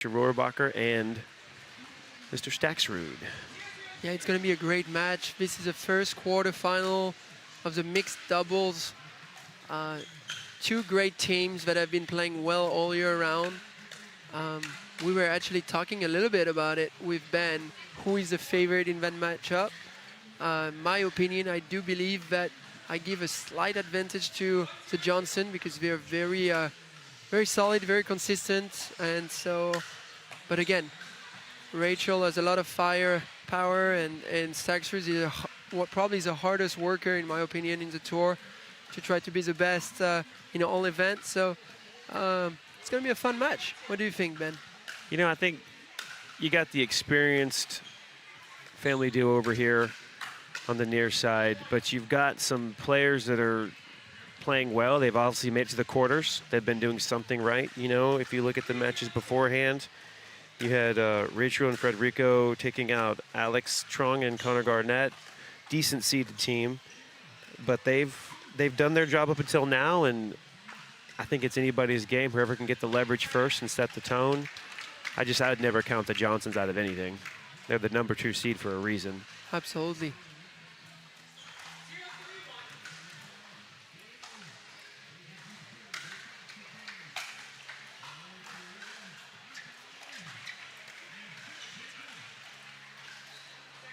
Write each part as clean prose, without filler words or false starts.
Mr. Rohrabacher and Mr. Staksrud. Yeah, it's going to be a great match. This is the first quarterfinal of the mixed doubles. Two great teams that have been playing well all year round. We were actually talking a little bit about it with Ben, who is the favorite in that matchup. My opinion, I do believe that I give a slight advantage to Johnson because they're very, very solid, very consistent, and so. But again, Rachel has a lot of firepower, and Staksrud is what probably is the hardest worker, in my opinion, in the tour, to try to be the best in all events. So it's going to be a fun match. What do you think, Ben? You know, I think you got the experienced family duo over here on the near side, but you've got some players that are playing well. They've obviously made it to the quarters. They've been doing something right. You know, if you look at the matches beforehand, you had Rachel and Federico taking out Alex Trong and Connor Garnett. Decent seeded team, but they've done their job up until now, and I think it's anybody's game. Whoever can get the leverage first and set the tone. I would never count the Johnsons out of anything. They're the #2 seed for a reason. Absolutely.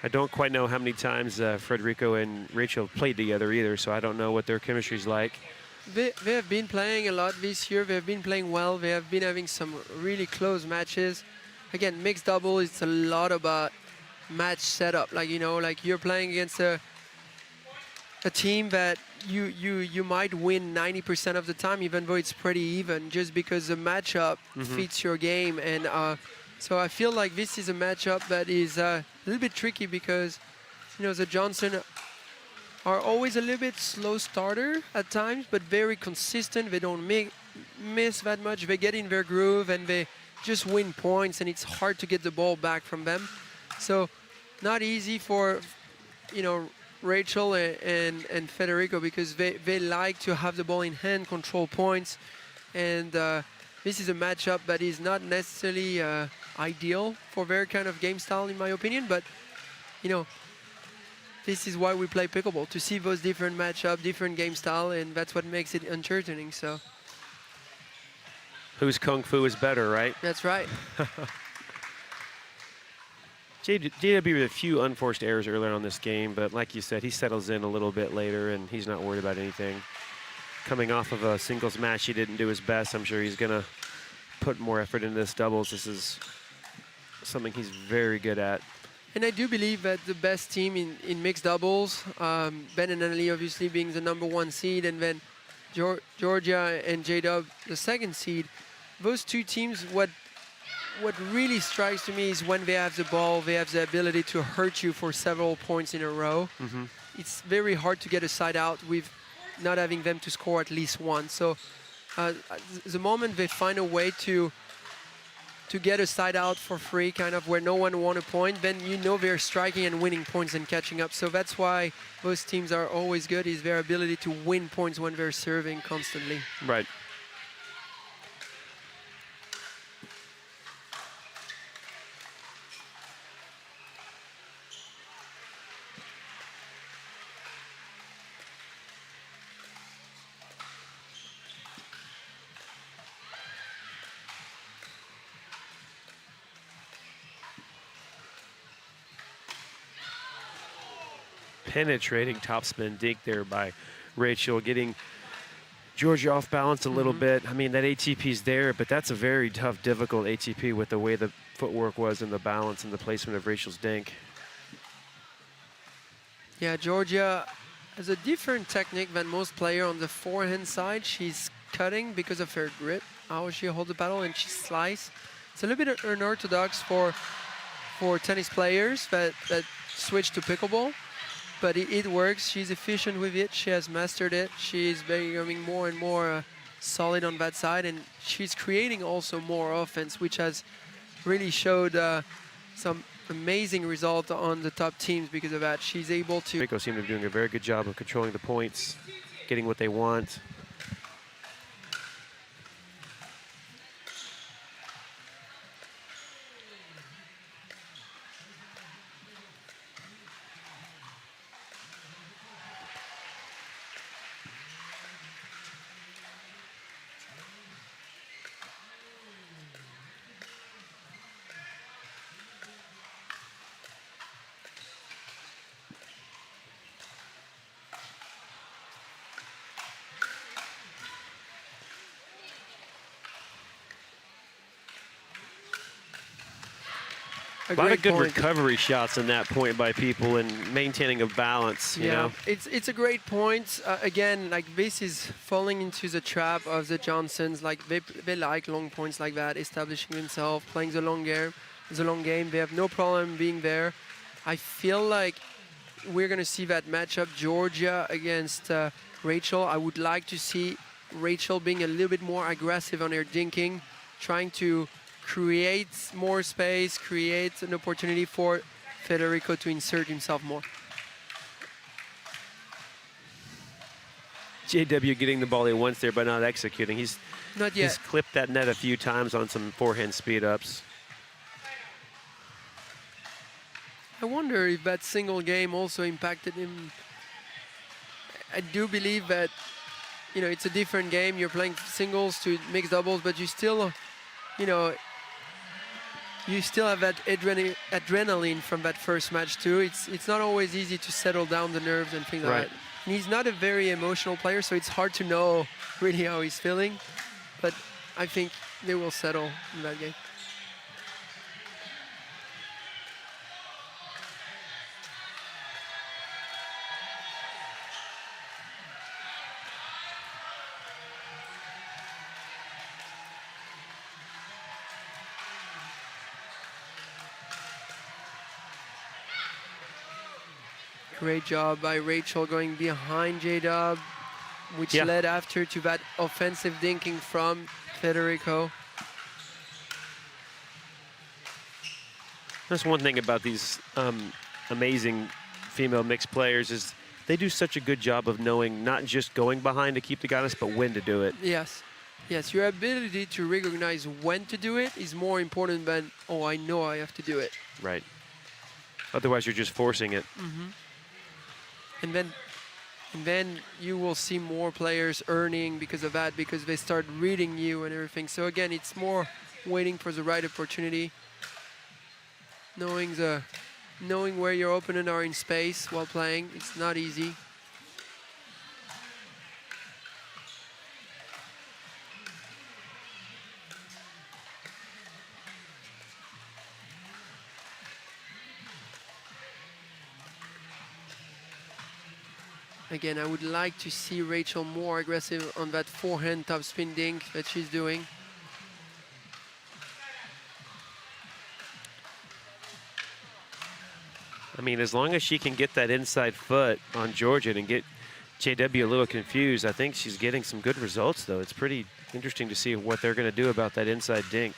I don't quite know how many times Federico and Rachel played together either, so I don't know what their chemistry's like. They have been playing a lot this year. They have been playing well. They have been having some really close matches. Again, mixed double is a lot about match setup. Like, you know, like you're playing against a team that you might win 90% of the time, even though it's pretty even, just because the matchup fits your game. And so I feel like this is a matchup that is a little bit tricky because, you know, the Johnson are always a little bit slow starter at times, but very consistent. They don't miss that much. They get in their groove and they just win points, and it's hard to get the ball back from them. So not easy for, you know, Rachel and Federico, because they like to have the ball in hand, control points, and this is a matchup that is not necessarily ideal for their kind of game style, in my opinion. But, you know, this is why we play pickleball, to see those different matchups, different game style, and that's what makes it entertaining. So whose kung fu is better, right? that's right. JW with a few unforced errors earlier on this game, but like you said, he settles in a little bit later, and he's not worried about anything. Coming off of a singles match, he didn't do his best. I'm sure he's going to put more effort into this doubles. This is something he's very good at. And I do believe that the best team in mixed doubles, Ben and Annalie obviously being the #1 seed, and then Jorja and JW the 2nd seed, those two teams, what really strikes to me is when they have the ball, they have the ability to hurt you for several points in a row. It's very hard to get a side out with not having them to score at least one. So the moment they find a way to get a side out for free, kind of where no one won a point, then you know they're striking and winning points and catching up. So that's why those teams are always good, is their ability to win points when they're serving constantly. Right. Penetrating topspin dink there by Rachel, getting Jorja off balance a little bit. I mean, that ATP's there, but that's a very tough, difficult ATP with the way the footwork was and the balance and the placement of Rachel's dink. Yeah, Jorja has a different technique than most players on the forehand side. She's cutting because of her grip, how she holds the paddle, and she slices. It's a little bit unorthodox for tennis players that switch to pickleball. But it works. She's efficient with it. She has mastered it. She's becoming more and more solid on that side, and she's creating also more offense, which has really showed some amazing results on the top teams because of that. She's able to. Federico seemed to be doing a very good job of controlling the points, getting what they want. A lot of good point. recovery shots in that point by people and maintaining a balance, you know? It's a great point. Again, like this is falling into the trap of the Johnsons. Like they like long points like that, establishing themselves, playing the long game. They have no problem being there. I feel like we're gonna see that matchup, Jorja against Rachel. I would like to see Rachel being a little bit more aggressive on her dinking, trying to create more space, create an opportunity for Federico to insert himself more. JW getting the ball he wants there, but not executing. He's Not yet. He's clipped that net a few times on some forehand speed ups. I wonder if that single game also impacted him. I do believe that, you know, it's a different game. You're playing singles to mixed doubles, but you still, you know, you still have that adrenaline from that first match too. It's not always easy to settle down the nerves and things like that. And he's not a very emotional player, so it's hard to know really how he's feeling. But I think they will settle in that game. Great job by Rachel going behind J-Dub, which led after to that offensive dinking from Federico. That's one thing about these amazing female mixed players is they do such a good job of knowing not just going behind to keep the goddess, but when to do it. Yes. Yes, your ability to recognize when to do it is more important than, oh, I know I have to do it. Right. Otherwise, you're just forcing it. Mm-hmm. And then you will see more players earning because of that, because they start reading you and everything. So again, it's more waiting for the right opportunity, knowing where your opponent are in space while playing. It's not easy. Again, I would like to see Rachel more aggressive on that forehand top spin dink that she's doing. I mean, as long as she can get that inside foot on Jorja and get JW a little confused, I think she's getting some good results, though. It's pretty interesting to see what they're going to do about that inside dink.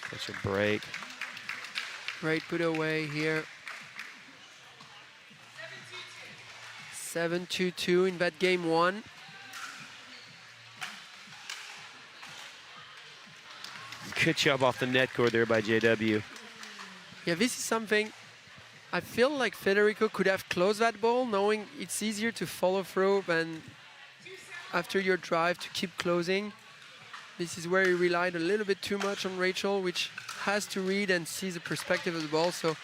That's a break. Great put away here. 7-2-2 in that game one. Good job off the net cord there by JW. Yeah, this is something I feel like Federico could have closed that ball, knowing it's easier to follow through than after your drive to keep closing. This is where he relied a little bit too much on Rachel, which has to read and see the perspective of the ball. So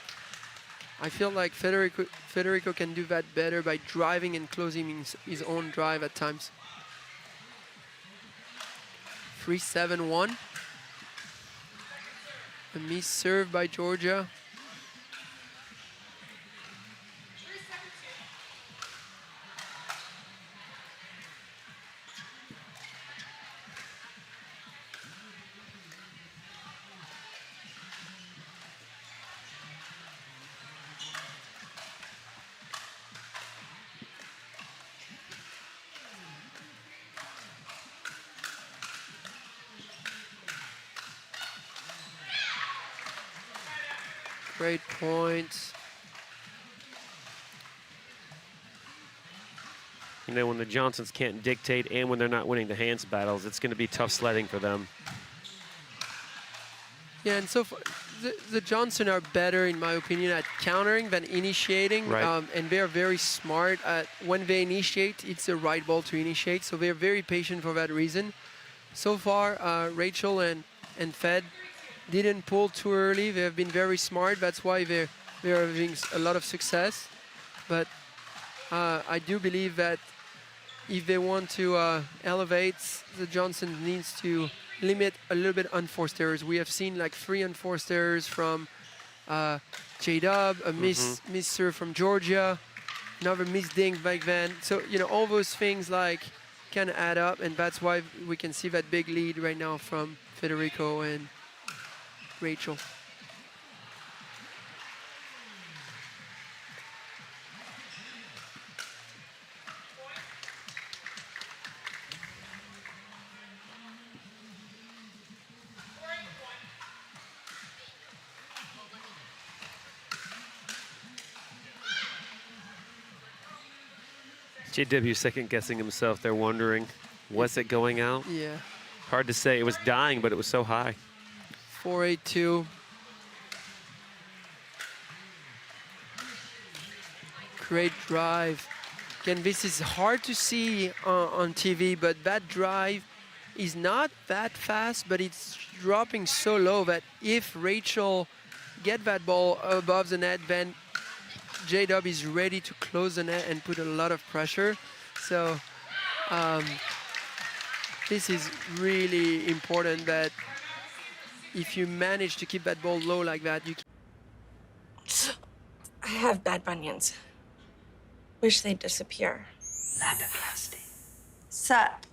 I feel like Federico can do that better by driving and closing his own drive at times. 3-7-1. A miss serve by Jorja. Great points. You know, when the Johnsons can't dictate and when they're not winning the hands battles, it's going to be tough sledding for them. Yeah, and so far, the Johnson are better, in my opinion, at countering than initiating. Right. And they are very smart at when they initiate, it's the right ball to initiate. So they're very patient for that reason. So far, Rachel and Fed didn't pull too early. They have been very smart. That's why they're having a lot of success. But I do believe that if they want to elevate, the Johnson needs to limit a little bit unforced errors. We have seen like 3 unforced errors from J-Dub, a miss serve from Jorja, another missed dink back then. So, you know, all those things like can add up, and that's why we can see that big lead right now from Federico and Rachel. JW second guessing himself. They're wondering, was it going out? Yeah. Hard to say. It was dying, but it was so high. 4-8-2. Great drive. Again, this is hard to see on TV, but that drive is not that fast, but it's dropping so low that if Rachel get that ball above the net, then J-Dub is ready to close the net and put a lot of pressure. So this is really important that if you manage to keep that ball low like that, you can. I have bad bunions. Wish they'd disappear. Lapiplasty. Sup,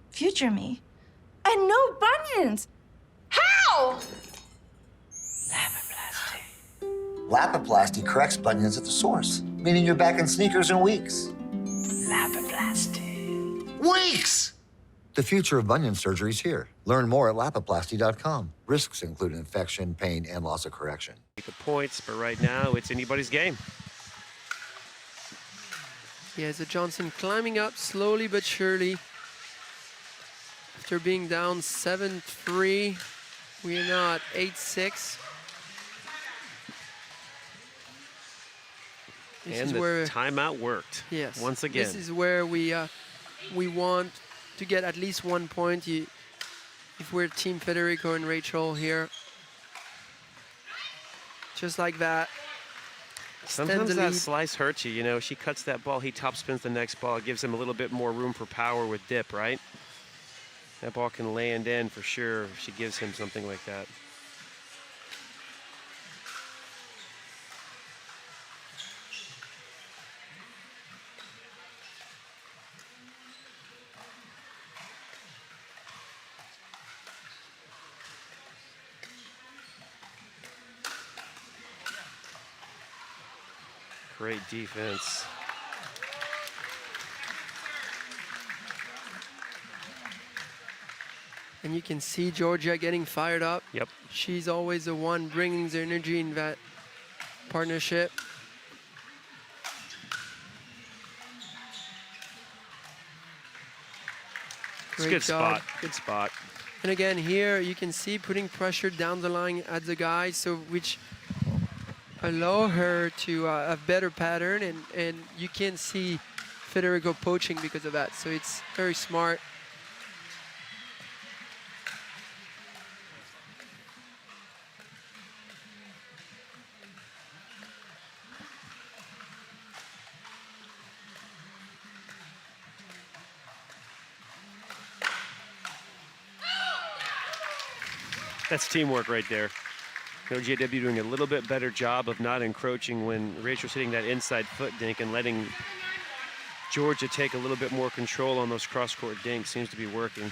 future me. And no bunions! How? Lapiplasty. Lapiplasty corrects bunions at the source, meaning you're back in sneakers in weeks. Lapiplasty. Weeks! The future of bunion surgery is here. Learn more at lapiplasty.com. Risks include infection, pain, and loss of correction. The points, but right now it's anybody's game. Yeah, so Johnson climbing up slowly but surely. After being down 7-3, we are now at 8-6. And the timeout worked. Yes. Once again. This is where we want to get at least 1 point. If we're Team Federico and Rachel here, just like that. Sometimes that slice hurts you. You know, she cuts that ball, he top spins the next ball, gives him a little bit more room for power with dip, right? That ball can land in for sure if she gives him something like that. Great defense. And you can see Jorja getting fired up. Yep. She's always the one bringing the energy in that partnership. It's a good spot. Good spot. And again, here you can see putting pressure down the line at the guy, so which allow her to have better pattern, and you can see Federico poaching because of that. So it's very smart. That's teamwork right there. JW doing a little bit better job of not encroaching when Rachel's hitting that inside foot dink and letting Jorja take a little bit more control on those cross-court dinks. Seems to be working.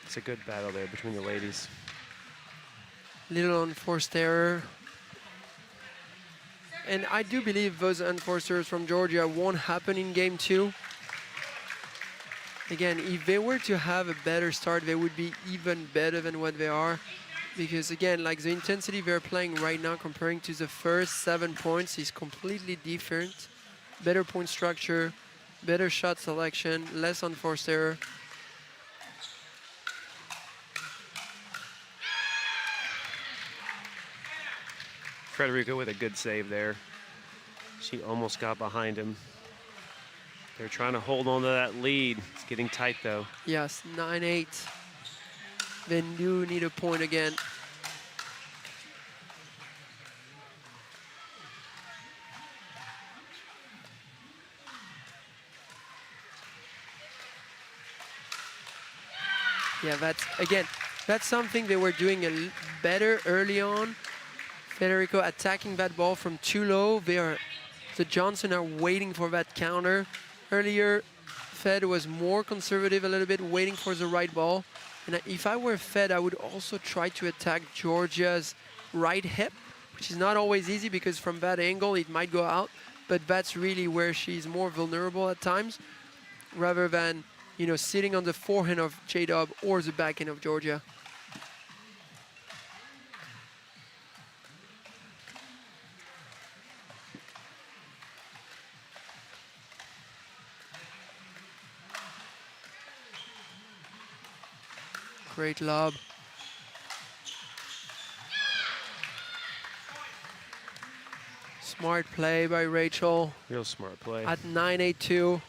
It's a good battle there between the ladies. Little unforced error. And I do believe those unforced errors from Jorja won't happen in game 2. Again, if they were to have a better start, they would be even better than what they are. Because again, like the intensity they're playing right now comparing to the first 7 points is completely different. Better point structure, better shot selection, less unforced error. Federico with a good save there. She almost got behind him. They're trying to hold on to that lead. It's getting tight, though. Yes, 9-8. They do need a point again. Yeah, that's something they were doing better early on. Federico attacking that ball from too low. The Johnson are waiting for that counter. Earlier, Fed was more conservative a little bit, waiting for the right ball. And if I were Fed, I would also try to attack Jorja's right hip, which is not always easy because from that angle it might go out. But that's really where she's more vulnerable at times, rather than sitting on the forehand of J-Dub or the backhand of Jorja. Great lob. Smart play by Rachel. Real smart play. At 9-8-2.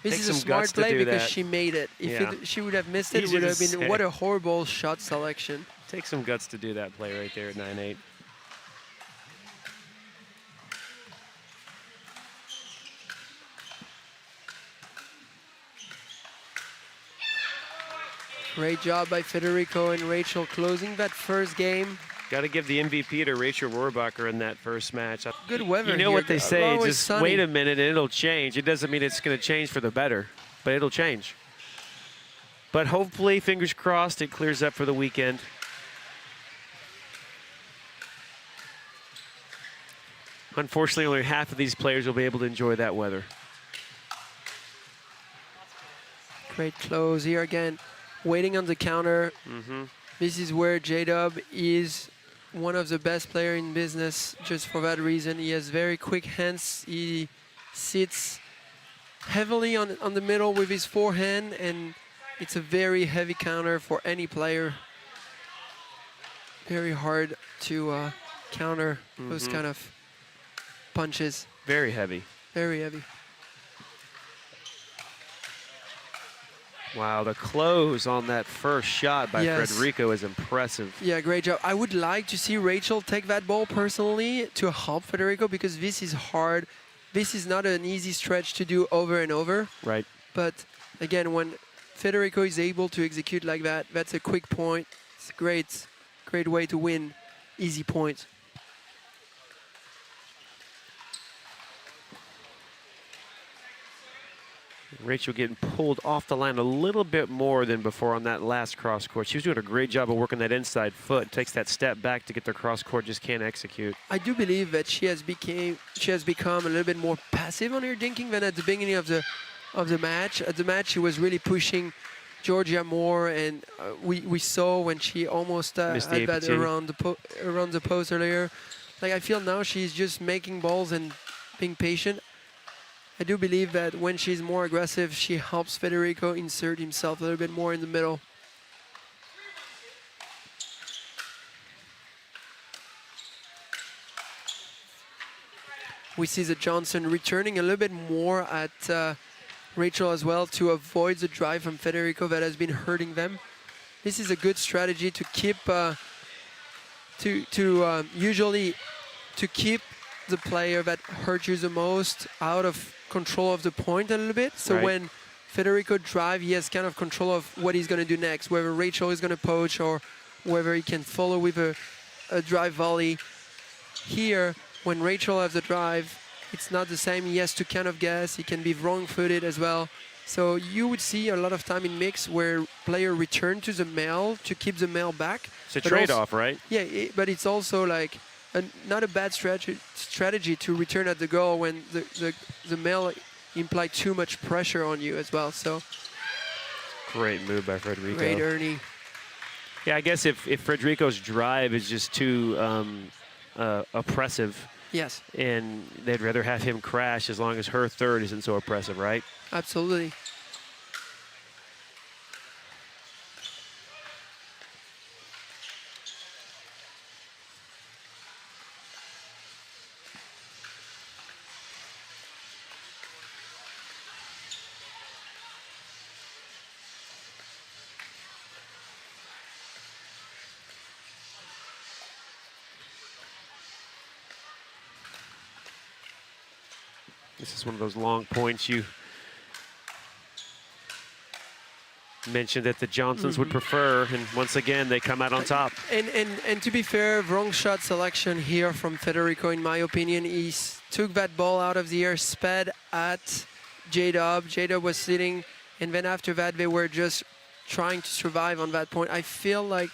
This Takes is a some smart guts to play do because that. she made it. If she would have missed it, it Easy would to have been say. what a horrible shot selection. Takes some guts to do that play right there at 9-8. Great job by Federico and Rachel closing that first game. Got to give the MVP to Rachel Rohrabacher in that first match. Good weather You know here. what they say, Always just sunny. wait a minute and it'll change. It doesn't mean it's going to change for the better, but it'll change. But hopefully, fingers crossed, it clears up for the weekend. Unfortunately, only half of these players will be able to enjoy that weather. Great close here again. Waiting on the counter. This is where J-Dub is one of the best players in business just for that reason. He has very quick hands. He sits heavily on the middle with his forehand, and it's a very heavy counter for any player. Very hard to counter those kind of punches. Very heavy. Very heavy. Wow, the close on that first shot by Yes. Federico is impressive. Yeah, great job. I would like to see Rachel take that ball personally to help Federico because this is hard. This is not an easy stretch to do over and over. Right. But again, when Federico is able to execute like that, that's a quick point. It's a great way to win easy points. Rachel getting pulled off the line a little bit more than before on that last cross court. She was doing a great job of working that inside foot. Takes that step back to get the cross court, just can't execute. I do believe that she has become a little bit more passive on her dinking than at the beginning of the match. At the match, she was really pushing Jorja more, and we saw when she almost had Missed the that APT. around the post earlier. Like I feel now she's just making balls and being patient. I do believe that when she's more aggressive, she helps Federico insert himself a little bit more in the middle. We see the Johnson returning a little bit more at Rachel as well to avoid the drive from Federico that has been hurting them. This is a good strategy to keep usually to keep the player that hurt you the most out of control of the point a little bit. So Right. when Federico drive, he has kind of control of what he's going to do next, whether Rachel is going to poach or whether he can follow with a drive volley. Here, when Rachel has the drive, it's not the same. He has to kind of guess. He can be wrong-footed as well. So you would see a lot of time in mix where player return to the male to keep the male back. It's a But also- trade-off, right? Yeah, but it's also like not a bad strategy to return at the goal when the male imply too much pressure on you as well. So Great move by Federico. great Ernie. Yeah, I guess if Federico's drive is just too oppressive, Yes, and they'd rather have him crash as long as her third isn't so oppressive, right? absolutely. This is one of those long points you mentioned that the Johnsons would prefer, and once again they come out on top. And to be fair, wrong shot selection here from Federico, in my opinion. He took that ball out of the air, sped at J-Dub. J-Dub was sitting, and then after that they were just trying to survive on that point. I feel like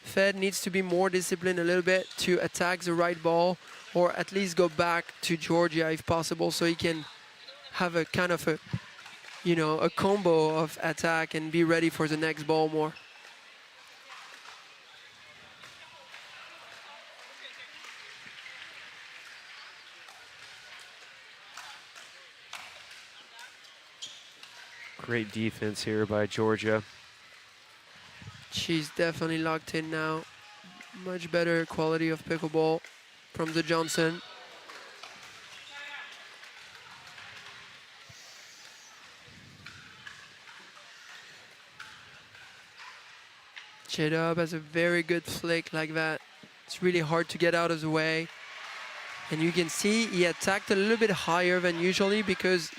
Fed needs to be more disciplined a little bit to attack the right ball, or at least go back to Jorja if possible, so he can have a kind of a, you know, a combo of attack and be ready for the next ball more. Great defense here by Jorja. She's definitely locked in now. Much better quality of pickleball from the Johnson. J-Dub has a very good flick like that. It's really hard to get out of the way. And you can see he attacked a little bit higher than usually because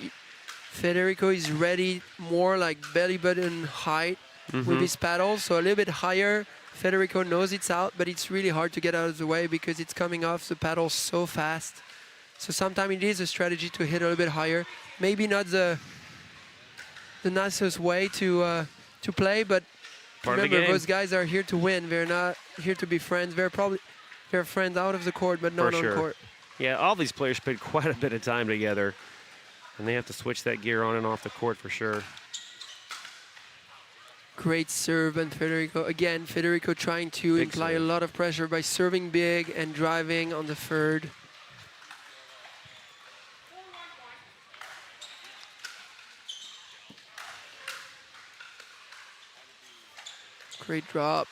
Federico is ready more like belly button height with his paddles. So a little bit higher. Federico knows it's out, but it's really hard to get out of the way because it's coming off the paddle so fast. So sometimes it is a strategy to hit a little bit higher. Maybe not the nicest way to play, but remember, those guys are here to win. They're not here to be friends. They're friends out of the court, but not on court. Yeah, all these players spend quite a bit of time together, and they have to switch that gear on and off the court for sure. Great serve, and Federico, again, Federico trying to imply a lot of pressure by serving big and driving on the third. Great drop.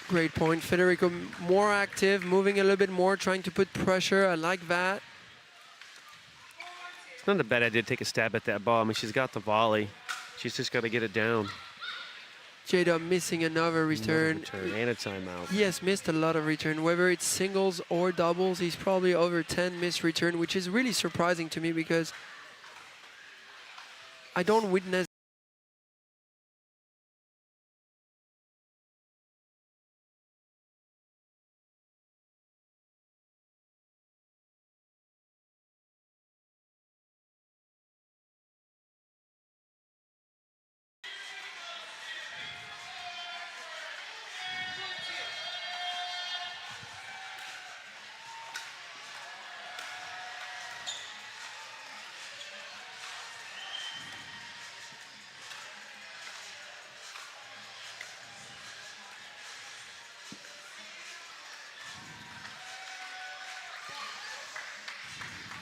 Great point. Federico more active, moving a little bit more, trying to put pressure. I like that. It's not a bad idea to take a stab at that ball. I mean, she's got the volley. She's just got to get it down. J-Dub missing another return. And a timeout. He has missed a lot of return. Whether it's singles or doubles, he's probably over 10 missed return, which is really surprising to me because I don't witness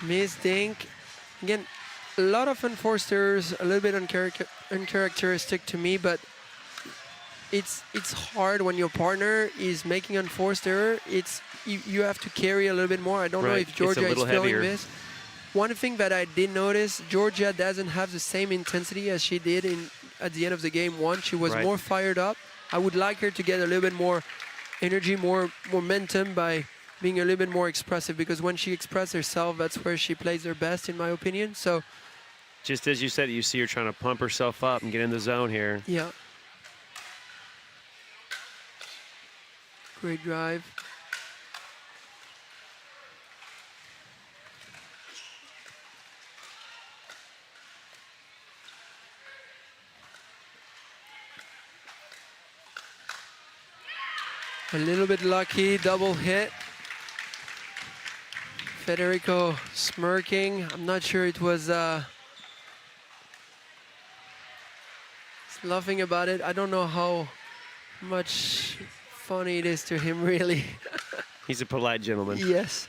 Miss Dink. Again, a lot of unforced errors, a little bit uncharacteristic to me, but it's hard when your partner is making unforced error. You have to carry a little bit more. I don't know if Jorja is feeling this. One thing that I did notice, Jorja doesn't have the same intensity as she did at the end of the game one. She was more fired up. I would like her to get a little bit more energy, more momentum by being a little bit more expressive, because when she expresses herself, that's where she plays her best, in my opinion. So, just as you said, you see her trying to pump herself up and get in the zone here. Yeah. Great drive. A little bit lucky, double hit. Federico smirking. I'm not sure it was laughing about it. I don't know how much funny it is to him, really. He's a polite gentleman. Yes.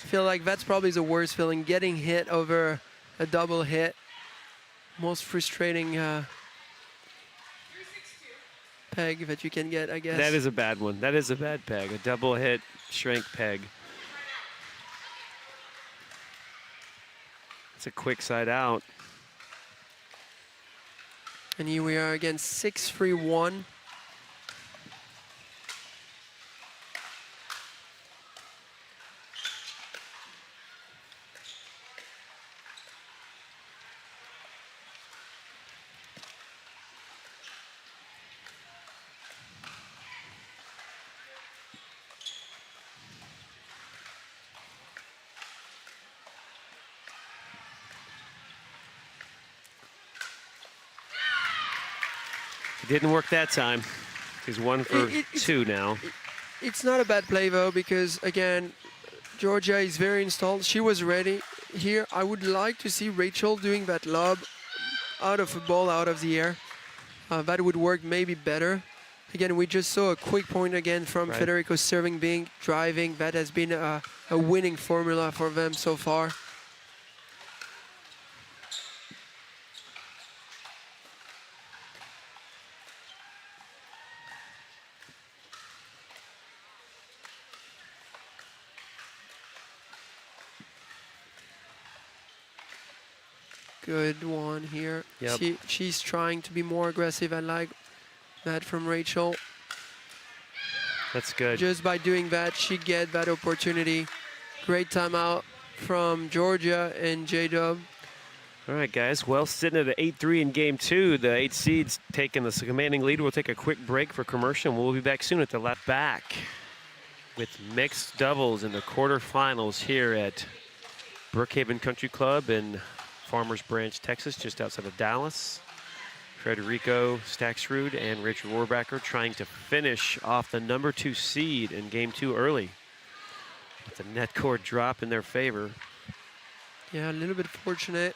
I feel like that's probably the worst feeling, getting hit over a double hit. Most frustrating peg that you can get, I guess. That is a bad one. That is a bad peg. A double hit shrink peg. That's a quick side out. And here we are again, 6-3-1. It didn't work that time. He's 1 for 2 now. It's not a bad play though, because again, Jorja is very installed. She was ready. Here, I would like to see Rachel doing that lob out of the ball, out of the air. That would work maybe better. Again, we just saw a quick point again from Federico serving, being driving. That has been a winning formula for them so far. Good one here. Yep. She's trying to be more aggressive. I like that from Rachel. That's good. Just by doing that, she get that opportunity. Great timeout from Jorja and J-Dub. All right, guys. Well, sitting at an 8-3 in game 2. The 8 seeds taking the commanding lead. We'll take a quick break for commercial, and we'll be back soon at the lap back with mixed doubles in the quarterfinals here at Brookhaven Country Club in Farmers Branch, Texas, just outside of Dallas. Federico, Staksrud, and Rachel Rohrabacher trying to finish off the number 2 seed in game 2 early with a net court drop in their favor. Yeah, a little bit fortunate.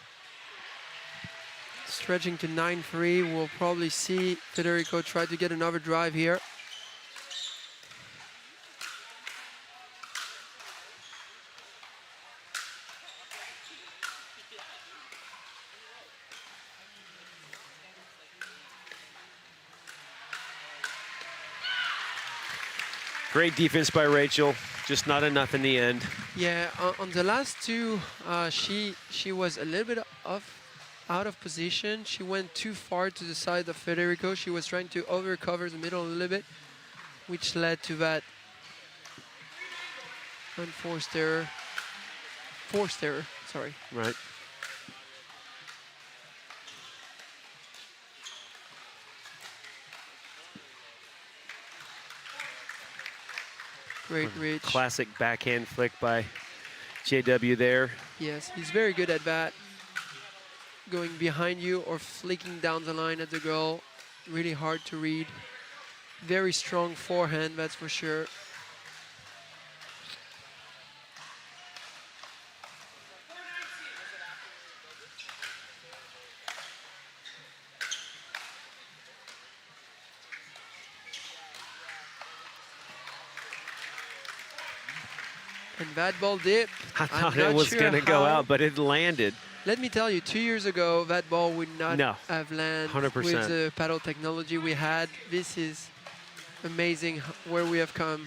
Stretching to 9-3. We'll probably see Federico try to get another drive here. Great defense by Rachel, just not enough in the end. Yeah, on the last two, she was a little bit out of position. She went too far to the side of Federico. She was trying to overcover the middle a little bit, which led to that unforced error. Forced error, sorry. Right. Great reach. Classic backhand flick by JW there. Yes, he's very good at that. Going behind you or flicking down the line at the goal. Really hard to read. Very strong forehand, that's for sure. And that ball dipped. I thought it was going to go out, but it landed. Let me tell you, 2 years ago, that ball would not have landed 100%. with the paddle technology we had. This is amazing where we have come.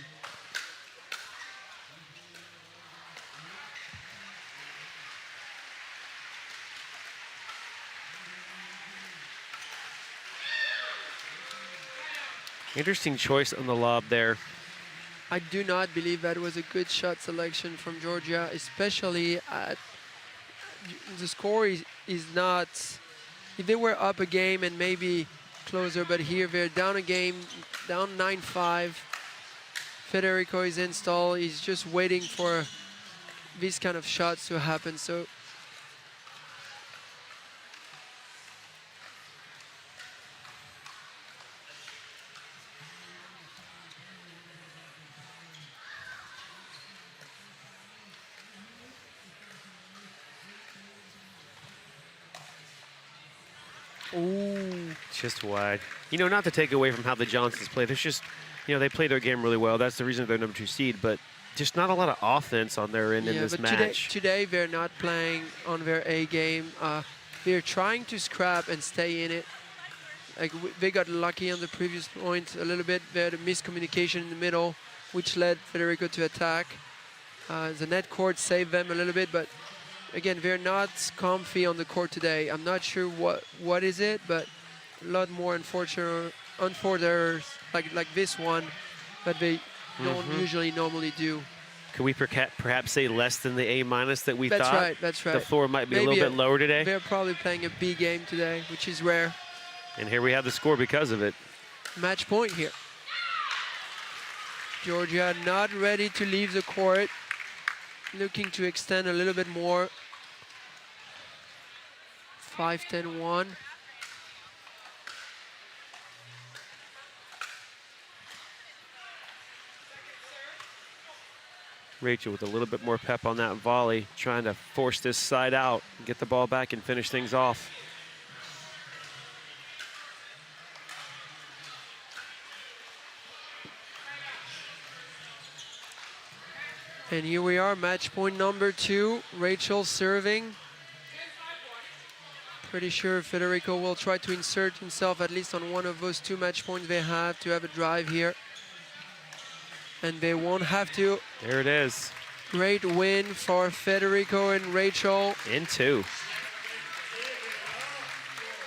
Interesting choice on the lob there. I do not believe that was a good shot selection from Jorja, especially at the score is not, if they were up a game and maybe closer, but here they're down a game, down 9-5. Federico is installed, he's just waiting for these kind of shots to happen. So ooh, just wide. You know, not to take away from how the Johnsons play. There's just, you know, they play their game really well. That's the reason they're number 2 seed, but just not a lot of offense on their end in this match. Today they're not playing on their A game. They're trying to scrap and stay in it. Like they got lucky on the previous point a little bit. They had a miscommunication in the middle, which led Federico to attack. The net court saved them a little bit, but again, they're not comfy on the court today. I'm not sure what is it, but a lot more unfortunate like this one that they don't usually normally do. Could we perhaps say less than the A- that we That's thought? right, that's right. The floor might be Maybe a little bit lower today. They're probably playing a B game today, which is rare. And here we have the score because of it. Match point here. Jorja not ready to leave the court. Looking to extend a little bit more. 5-10-1. Rachel with a little bit more pep on that volley, trying to force this side out, get the ball back and finish things off. And here we are, match point number 2. Rachel serving. Pretty sure Federico will try to insert himself at least on one of those 2 match points they have to have a drive here. And they won't have to. There it is. Great win for Federico and Rachel. In 2.